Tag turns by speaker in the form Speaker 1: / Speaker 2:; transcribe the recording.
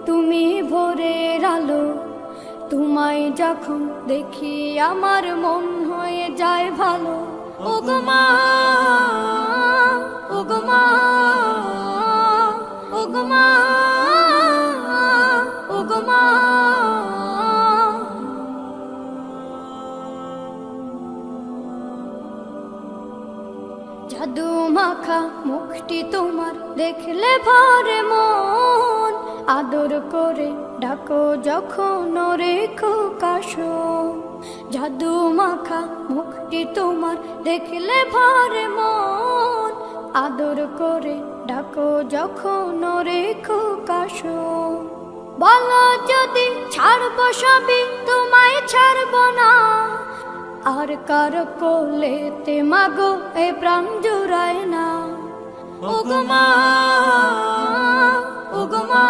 Speaker 1: তুমি ভোরের আলো, তোমায় যখন দেখি আমার মন হয়ে যায় ভালো। ওগো মা, ওগো মা, ওগো মা, ওগো মা। জাদু মাখা মুখটি তোমার দেখলে ভরে মন, আদর করে ডাকো যখন রেখো কাশো। জাদু মাখা মুখটি তোমার দেখলে ভরে মন, আদর করে ডাকো যখন রেখো কাশো। বলো যদি ছাড়বো সবই, তোমায় ছাড়বো না, আর কারো কোলেতে মাগো এ প্রাণ জুড়ায় না। ওগো মা, ওগো মা।